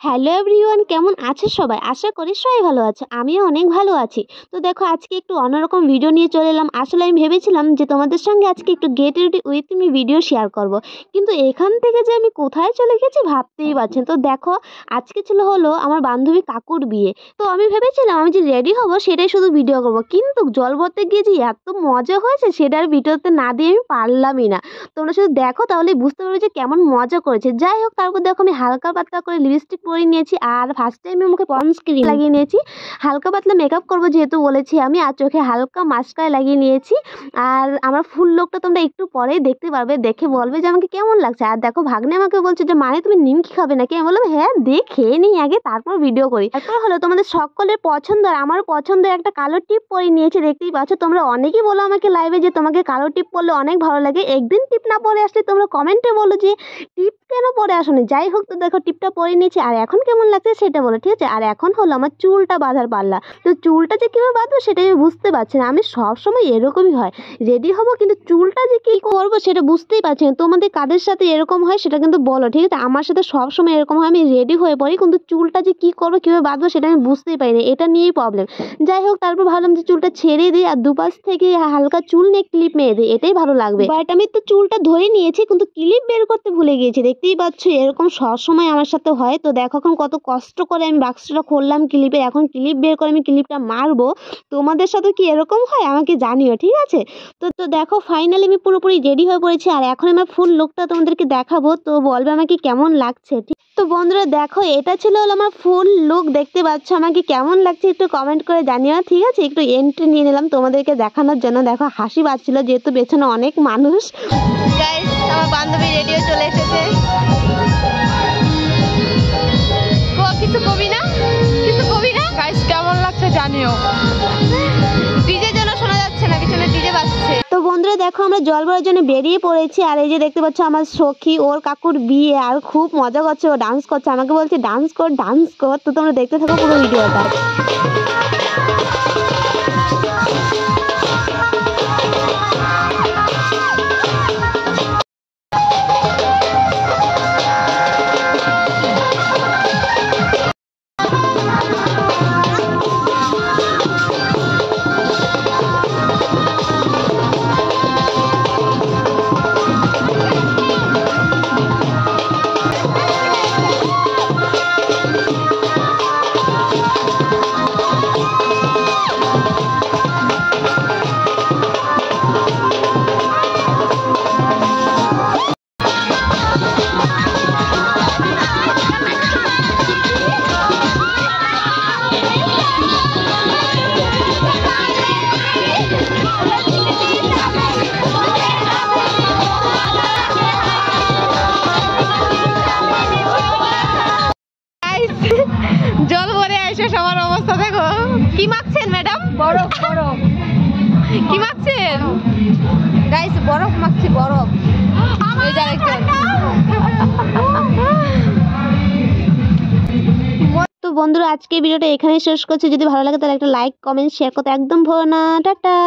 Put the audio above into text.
Hello everyone, কেমন আছে সবাই? আশা করি সবাই ভালো আছে। আমিও অনেক ভালো আছি। তো দেখো, আজকে একটু অন্যরকম ভিডিও নিয়ে চলে এলাম। আসলে আমি ভেবেছিলাম যে তোমাদের সঙ্গে আজকে একটু get ready with me video share করব, কিন্তু এখান থেকে যে আমি কোথায় চলে গেছি ভাবতেই পারছেন। তো দেখো, আজকে হলো আমার বান্ধবী কাকুর বিয়ে। তো আমি ভেবেছিলাম আমি যে রেডি হব সেটাই শুধু ভিডিও করব, কিন্তু জল ভরতে গিয়ে যে এত মজা হয়েছে সেটা আর ভিডিওতে না দিয়ে আমি পারলামই না। তোমরা শুধু দেখো, তাহলে বুঝতে পারবে যে কেমন মজা করেছে। যাই হোক, তারপর দেখো আমি হালকা পাতলা করে লিপস্টিক পরে নিয়েছি, আর ফার্স্ট টাইম আমি মুখে পন্স ক্রিম লাগিয়ে নিয়েছি। হালকা পাতলা মেকআপ করবো যেহেতু বলেছি আমি, আর চোখে হালকা মাস্কারা লাগিয়ে নিয়েছি। আর আমার ফুল লুকটা তোমরা একটু পরেই দেখতে পারবে, দেখে বলবে যে আমাকে কেমন লাগছে। আর দেখো, ভাগ্নে আমাকে বলছে যে মানে তুমি নিমকি খাবে নাকি? আমি বললাম হ্যাঁ, খেয়ে নিই আগে, তারপর ভিডিও করি। তারপর হলো তোমাদের সকলের পছন্দ আর আমার পছন্দের একটা কালো টিপ পরে নিয়েছি, দেখতেই পাচ্ছ। তোমরা অনেকেই বলো আমাকে লাইভে যে তোমাকে কালো টিপ পরলে অনেক ভালো লাগে। একদিন টিপ না পরে আসলে তোমরা কমেন্টে বলো যে টিপ কেন পরে আসোনি। যাই হোক, তো দেখো টিপটা পরে নিয়েছি, আর এখন কেমন লাগছে সেটা বলো, ঠিক আছে? আর এখন হলো আমার চুলটা বাঁধার পাল্লা। তো চুলটা যে কীভাবে বাঁধবো সেটাই আমি বুঝতে পারছি না। আমি সবসময় এরকমই হয়, রেডি হবো কিন্তু চুলটা যে কী করবো সেটা বুঝতেই পারছি না। তোমাদের কাদের সাথে এরকম হয় সেটা কিন্তু বলো, ঠিক আছে? আমার সাথে সবসময় এরকম হয়, আমি রেডি হয়ে পড়ি কিন্তু চুলটা যে কী করবো, কীভাবে বাঁধবো সেটা আমি বুঝতেই পারি না। এটা নিয়েই প্রবলেম। যাই হোক, তারপর ভাবলাম যে চুলটা ছেড়ে দিই আর দুপাশ থেকে হালকা চুল নিয়ে ক্লিপ মেরে দিই, এটাই ভালো লাগবে। বাট আমি তো চুলটা ধরে নিয়েছি কিন্তু ক্লিপ বের করতে ভুলে গিয়েছি, দেখতেই পাচ্ছ। এরকম সবসময় আমার সাথে হয়। তো দেখো এখন কত কষ্ট করে আমি বাক্সটা খুললাম ক্লিপের, এখন ক্লিপ বের করে আমি ক্লিপটা মারবো। তোমাদের সাথে কি এরকম হয় আমাকে জানিও, ঠিক আছে? তো দেখো, ফাইনালি আমি পুরোপুরি রেডি হয়ে পড়েছি, আর এখন আমার ফুল লুকটা তোমাদেরকে দেখাবো, তো বলবে আমাকে কেমন লাগছে। ঠিক তো বন্ধুরা, দেখো এটা ছিল আমার ফুল লুক, দেখতে পাচ্ছ। আমাকে কেমন লাগছে একটু কমেন্ট করে জানিও, ঠিক আছে? একটু এন্ট্রি নিয়ে নিলাম তোমাদেরকে দেখানোর জন্য। দেখো, হাসি পাচ্ছিল যেহেতু পেছনে অনেক মানুষ। গাইস, আমার বান্ধবী রেডিও চলে এসেছে। কিছু কবি না, কিছু কবি না। গাইস, কেমন লাগছে জানিও। ডিজে যেন শোনা যাচ্ছে না, পিছনে ডিজে বাজছে। তো বন্ধুরা দেখো, আমরা জল ভরার জন্য বেরিয়ে পড়েছি, আর এই যে দেখতে পাচ্ছ আমার সখী, ওর কাকুর বিয়ে, আর খুব মজা করছে, ও ডান্স করছে, আমাকে বলছে ডান্স কর ডান্স কর। তো তোমরা দেখতে থাকো পুরো ভিডিওটা। জল ভরে এসে সবার অবস্থা দেখো। কি মাখছেন ম্যাডাম? বরফ বরফ। কি মাখছেন? গাইস, বরফ মাখছি, বরফ। এই যে আরেকজন। তো বন্ধুরা, আজকে ভিডিওটা এখানেই শেষ করছি। যদি ভালো লাগে তাহলে একটা লাইক কমেন্ট শেয়ার করতে একদম ভুলো না। টাটা।